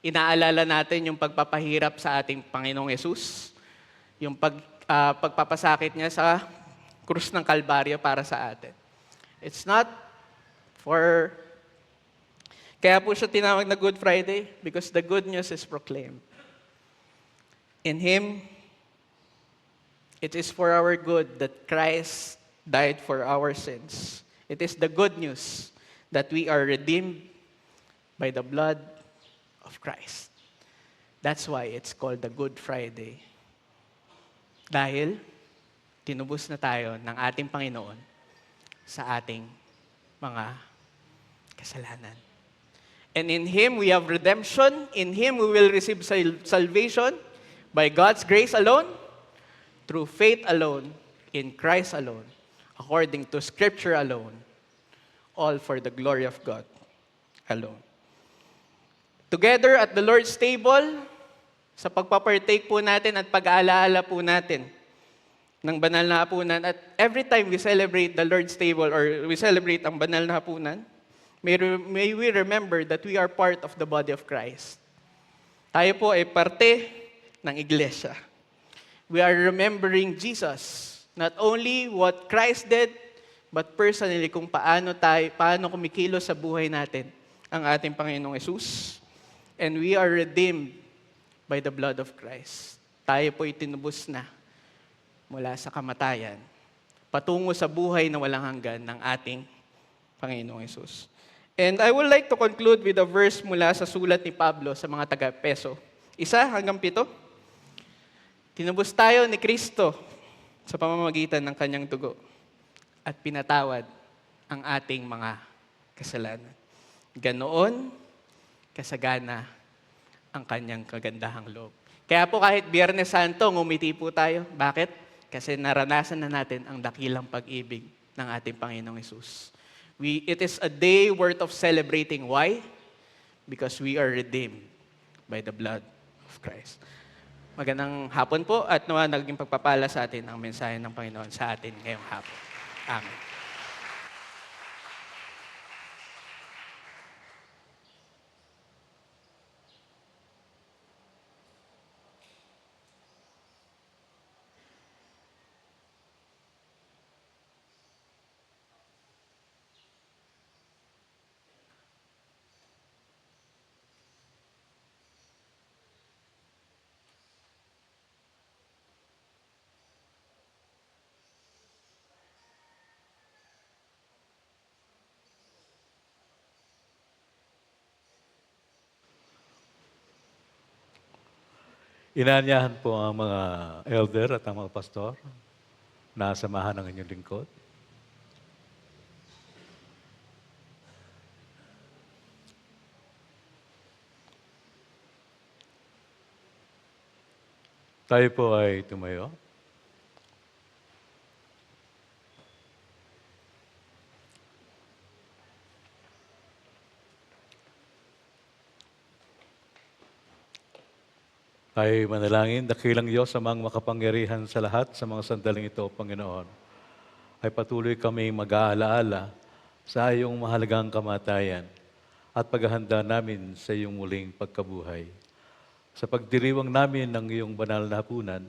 Inaalala natin yung pagpapahirap sa ating Panginoong Hesus, yung pagpapasakit niya sa krus ng Kalbaryo para sa atin. It's not for... Kaya po siya tinawag na Good Friday because the good news is proclaimed. In Him, it is for our good that Christ died for our sins. It is the good news that we are redeemed by the blood of Christ. That's why it's called the Good Friday. Dahil tinubos na tayo ng ating Panginoon sa ating mga kasalanan. And in Him we have redemption. In Him we will receive salvation by God's grace alone, through faith alone, in Christ alone, according to Scripture alone, all for the glory of God alone. Together at the Lord's table, sa pagpapartake po natin at pag-aalaala po natin ng banal na hapunan, at every time we celebrate the Lord's table or we celebrate ang banal na hapunan, may we remember that we are part of the body of Christ. Tayo po ay parte ng iglesia. We are remembering Jesus, not only what Christ did, but personally kung paano kumikilos sa buhay natin ang ating Panginoong Hesus. And we are redeemed by the blood of Christ. Tayo po'y tinubos na mula sa kamatayan patungo sa buhay na walang hanggan ng ating Panginoong Hesus. And I would like to conclude with a verse mula sa sulat ni Pablo sa mga taga-Efeso. 1-7. Tinubos tayo ni Kristo sa pamamagitan ng kanyang dugo at pinatawad ang ating mga kasalanan. Ganoon kasagana ang kanyang kagandahang loob. Kaya po kahit Biyernes Santo, ngumiti po tayo. Bakit? Kasi naranasan na natin ang dakilang pag-ibig ng ating Panginoong Hesus. It is a day worth of celebrating. Why? Because we are redeemed by the blood of Christ. Magandang hapon po at nawa naging pagpapala sa atin ang mensahe ng Panginoon sa atin ngayong hapon. Amen. Inanyahan po ang mga elder at ang mga pastor na samahan ng inyong lingkod. Tayo po ay tumayo. Tayo manalangin, dakilang Diyos amang makapangyarihan sa lahat sa mga sandaling ito, Panginoon. Ay patuloy kami mag-aalaala sa iyong mahalagang kamatayan at paghahanda namin sa iyong muling pagkabuhay. Sa pagdiriwang namin ng iyong banal na hapunan,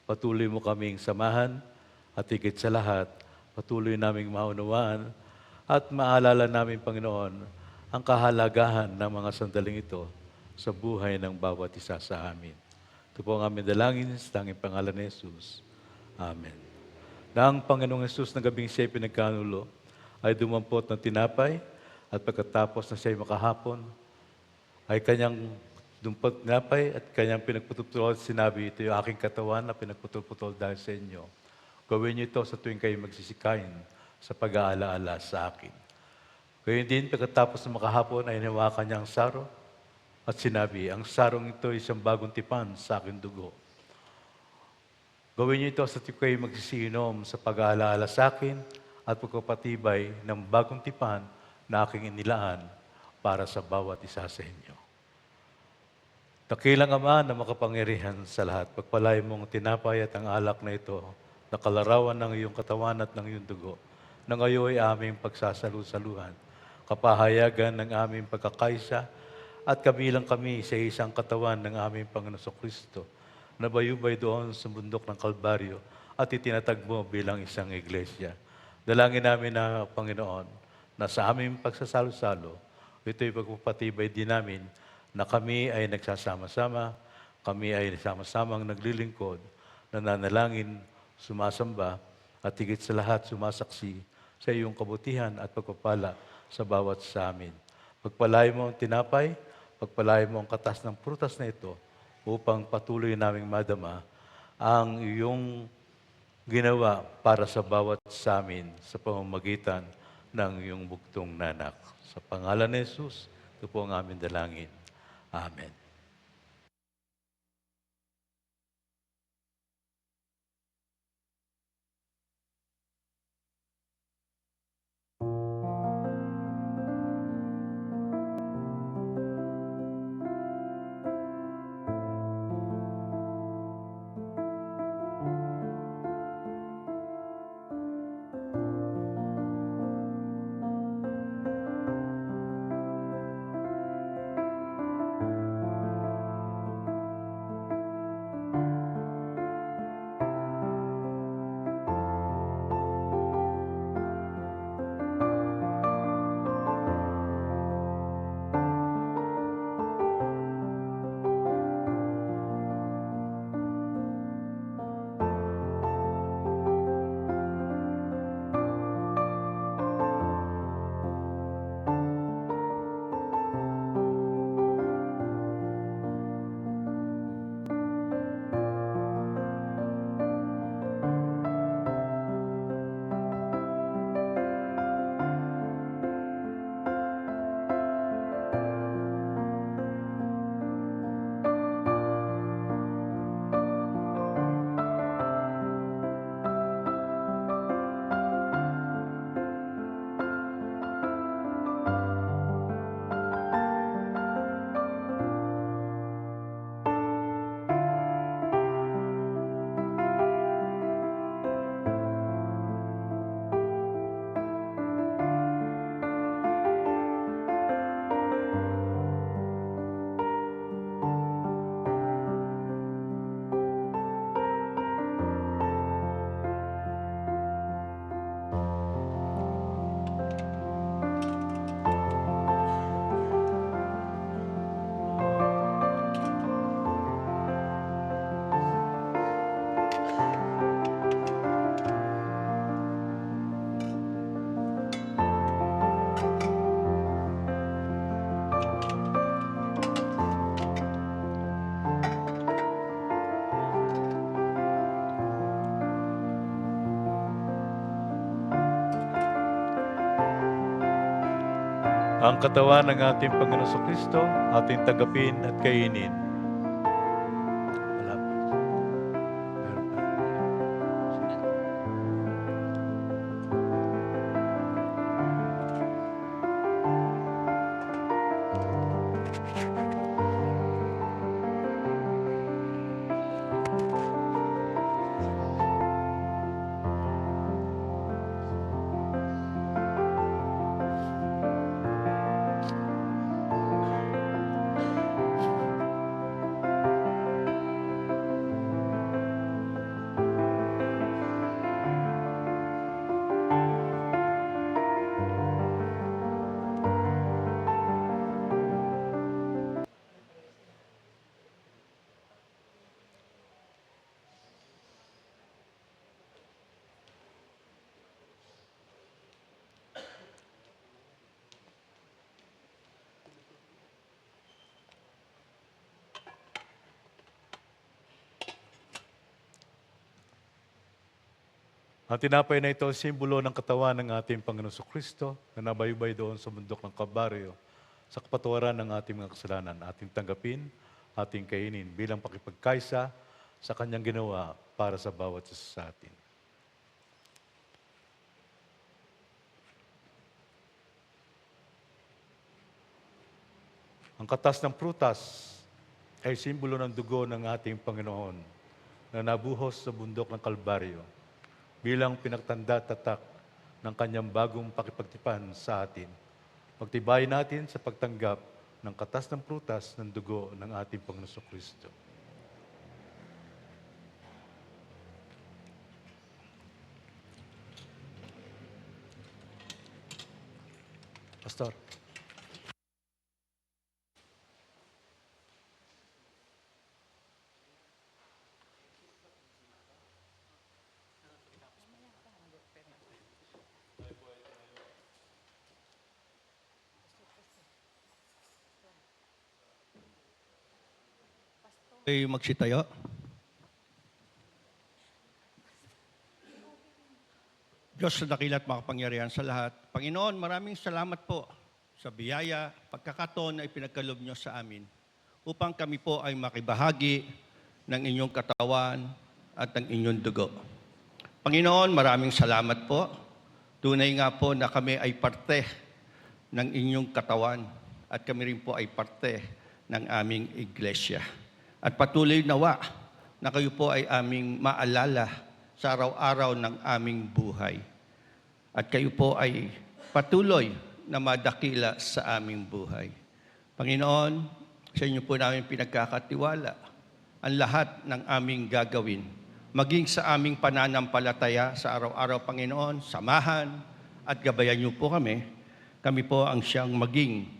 patuloy mo kaming samahan at higit sa lahat, patuloy naming maunawaan at maalala namin, Panginoon, ang kahalagahan ng mga sandaling ito sa buhay ng bawat isa sa amin. Ito po ang aming dalangin sa tanging pangalan ni Jesus. Amen. Nang Panginoong Jesus na gabing siya'y pinagkanulo, ay dumampot ng tinapay at pagkatapos na siya'y makahapon, ay kanyang dumpot tinapay at kanyang pinagputol-putol at sinabi, ito yung aking katawan na pinagputol-putol dahil sa inyo. Gawin niyo ito sa tuwing kayo magsisikain sa pag-aalaala sa akin. Gayun din, pagkatapos na makahapon ay hinawakan niya ang saro at sinabi, ang sarong ito ay isang bagong tipan sa aking dugo. Gawin niyo ito sa tuwing kayo magsisiinom sa pag-aalaala sa akin at pagpapatibay ng bagong tipan na aking inilaan para sa bawat isa sa inyo. Dakilang Ama na makapangyarihan sa lahat, pagpalain mong tinapay at ang alak na ito, na kalarawan ng iyong katawan at ng iyong dugo, na ngayon ay aming pagsasalu-saluhan, kapahayagan ng aming pagkakaisa, at kabilang kami sa isang katawan ng aming Panginoon Kristo, na bayubay doon sa bundok ng Kalbaryo at itinatag mo bilang isang iglesia. Dalangin namin na Panginoon, na sa aming pagsasalo-salo, ito'y pagpapatibay din namin na kami ay nagsasama-sama, kami ay sama-samang naglilingkod, nananalangin, sumasamba, at higit sa lahat sumasaksi sa iyong kabutihan at pagpapala sa bawat sa amin. Pagpalain mo ang tinapay, pagpalain mo ang katas ng prutas na ito upang patuloy naming madama ang iyong ginawa para sa bawat sa amin sa pamamagitan ng iyong bugtong nanak. Sa pangalan ni Jesus, ito po ang aming dalangin. Amen. ang katawan ng ating Panginoon Kristo, ating tagapin at kainin. Wala pa. Meron pa. Ang tinapay na ito, simbolo ng katawan ng ating Panginoon Kristo na nabaybay doon sa bundok ng Kalbaryo sa kapatawaran ng ating mga kasalanan, ating tanggapin, ating kainin bilang pakipagkaisa sa kanyang ginawa para sa bawat isa sa atin. Ang katas ng prutas ay simbolo ng dugo ng ating Panginoon na nabuhos sa bundok ng Kalbaryo bilang pinagtanda-tatak ng kanyang bagong pakipagtipan sa atin. Pagtibayin natin sa pagtanggap ng katas ng prutas ng dugo ng ating Panginoon Kristo. Pastor. Ay magsitayo. Diyos sa dakilat makapangyarihan sa lahat. Panginoon, maraming salamat po sa biyaya, pagkakataon na ipinagkalob niyo sa amin upang kami po ay makibahagi ng inyong katawan at ng inyong dugo. Panginoon, maraming salamat po. Tunay nga po na kami ay parte ng inyong katawan at kami rin po ay parte ng aming iglesia. At patuloy nawa na kayo po ay aming maalala sa araw-araw ng aming buhay. At kayo po ay patuloy na madakila sa aming buhay. Panginoon, sa inyo po namin pinagkakatiwala ang lahat ng aming gagawin. Maging sa aming pananampalataya sa araw-araw, Panginoon, samahan at gabayan niyo po kami. Kami po ang siyang maging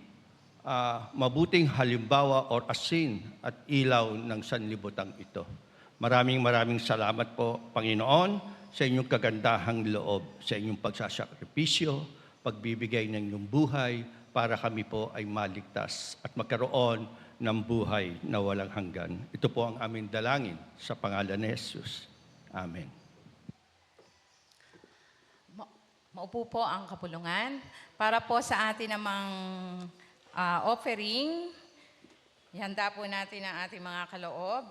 mabuting halimbawa or asin at ilaw ng sanlibutan ito. Maraming salamat po, Panginoon, sa inyong kagandahang loob, sa inyong pagsasakripisyo, pagbibigay ng inyong buhay para kami po ay maligtas at magkaroon ng buhay na walang hanggan. Ito po ang aming dalangin sa pangalan ni Jesus. Amen. Maupo po ang kapulungan para po sa atin namang offering. Ihanda po natin ang ating mga kaloob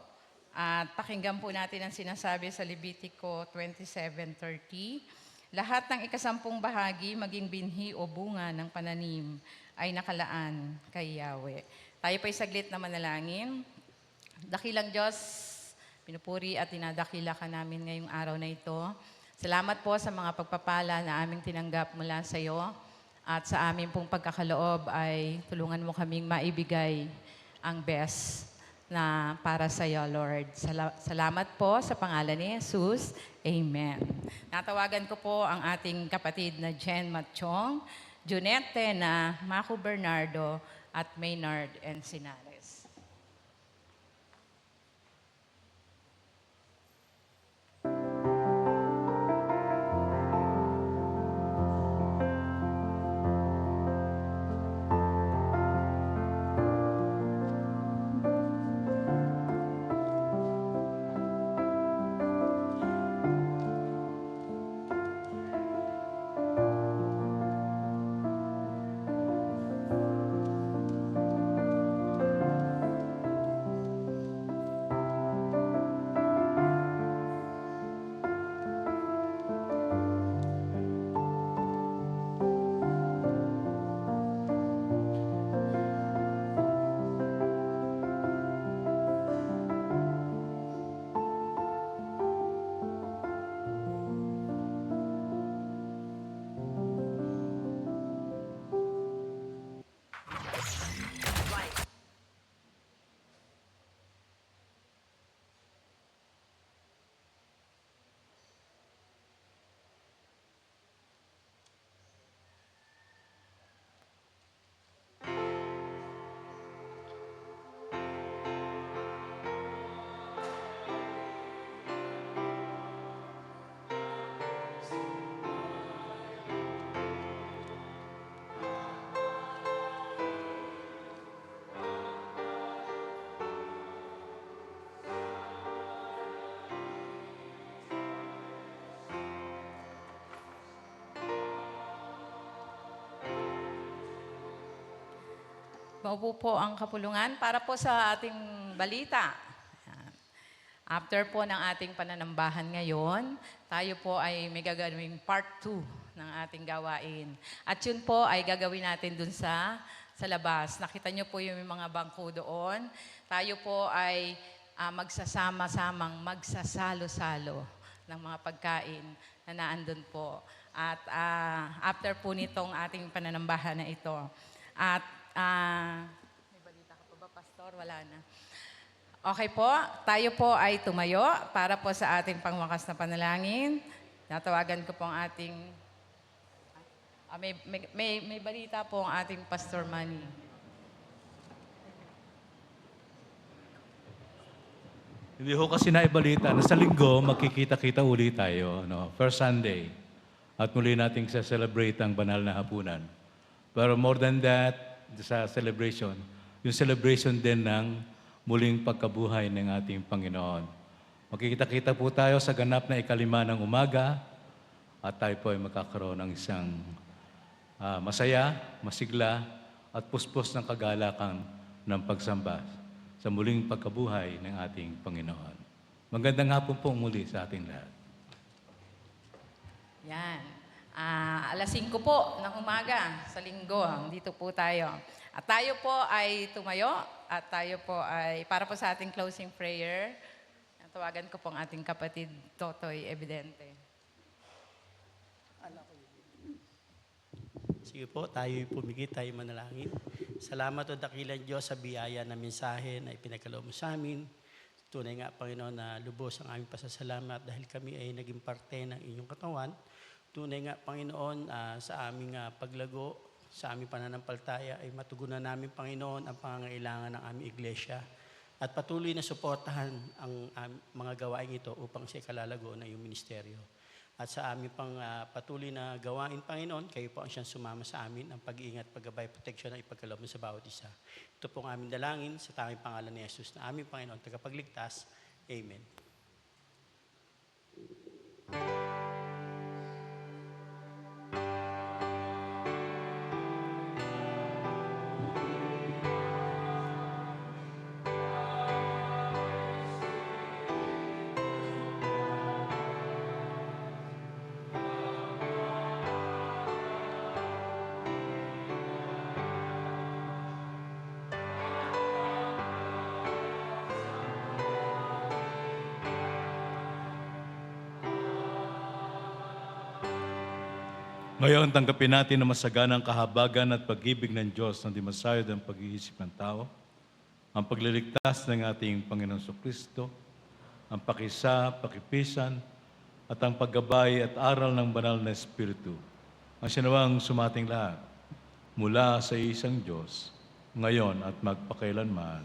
at pakinggan po natin ang sinasabi sa Levitico 27:30. Lahat ng ikasampung bahagi, maging binhi o bunga ng pananim, ay nakalaan kay Yahweh. Tayo pa'y saglit na manalangin. Dakilang Diyos, pinupuri at dinadakila ka namin ngayong araw na ito. Salamat po sa mga pagpapala na aming tinanggap mula sa iyo. At sa aming pong pagkakaloob ay tulungan mo kaming maibigay ang best na para sa iyo, Lord. Salamat po sa pangalan ni Jesus. Amen. Natawagan ko po ang ating kapatid na Jen Matchong, Junette na Maco Bernardo at Maynard Encinares. Maupo po ang kapulungan para po sa ating balita. Ayan. After po ng ating pananambahan ngayon, tayo po ay may gagawing part 2 ng ating gawain. At yun po ay gagawin natin dun sa labas. Nakita nyo po yung mga bangko doon. Tayo po ay magsasama-samang, magsasalo-salo ng mga pagkain na naandun po. At after po nitong ating pananambahan na ito. At may balita ka pa ba, Pastor? Wala na. Okay po, tayo po ay tumayo para po sa ating pangwakas na panalangin. Natawagan ko po ang ating... may balita po ang ating Pastor Manny. Hindi ho kasi naibalita na sa linggo, magkikita-kita uli tayo, no? First Sunday. At muli nating sa-celebrate ang banal na hapunan. Pero more than that, sa celebration, yung celebration din ng muling pagkabuhay ng ating Panginoon. Magkikita-kita po tayo sa ganap na 5 ng umaga at tayo po ay magkakaroon ng isang masaya, masigla at puspos ng kagalakan ng pagsamba sa muling pagkabuhay ng ating Panginoon. Magandang hapon po muli sa ating lahat. Yan. Alas 5 po ng umaga sa linggo. Dito po tayo. At tayo po ay tumayo at tayo po ay para po sa ating closing prayer. Tawagan ko po ang ating kapatid Totoy Evidente. Sige po, tayo pumigit, tayo manalangin. Salamat o dakilang Diyos sa biyaya na mensahe na ipinagkaloob mo sa amin. Tunay nga, Panginoon, na lubos ang aming pasasalamat dahil kami ay naging parte ng inyong katawan. Tunay nga, Panginoon, sa aming paglago, sa aming pananampalataya ay matugunan namin, Panginoon, ang pangangailangan ng aming iglesia. At patuloy na suportahan ang mga gawain ito upang siya kalalago na iyong ministeryo. At sa aming pang patuloy na gawain, Panginoon, kayo po ang siyang sumama sa amin ang pag-iingat, paggabay, proteksyon na ipagkaloob mo sa bawat isa. Ito po ang aming dalangin sa tanging pangalan ni Jesus na aming Panginoon, tagapagligtas. Amen. Ngayon, tanggapin natin ang masaganang kahabagan at pag-ibig ng Diyos na di masayod ang pag-iisip ng tao, ang pagliligtas ng ating Panginoon Kristo, ang pakisa, pakipisan, at ang paggabay at aral ng banal na Espiritu. Ang sinawang sumating lahat mula sa isang Diyos, ngayon at magpakailanman.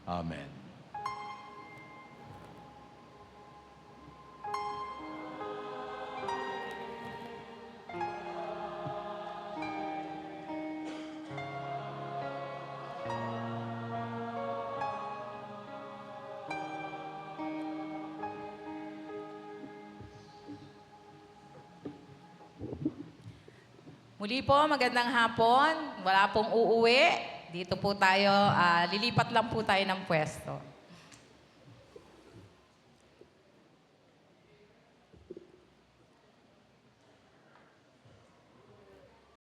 Amen. Muli po, magandang hapon. Wala pong uuwi. Dito po tayo, lilipat lang po tayo ng pwesto.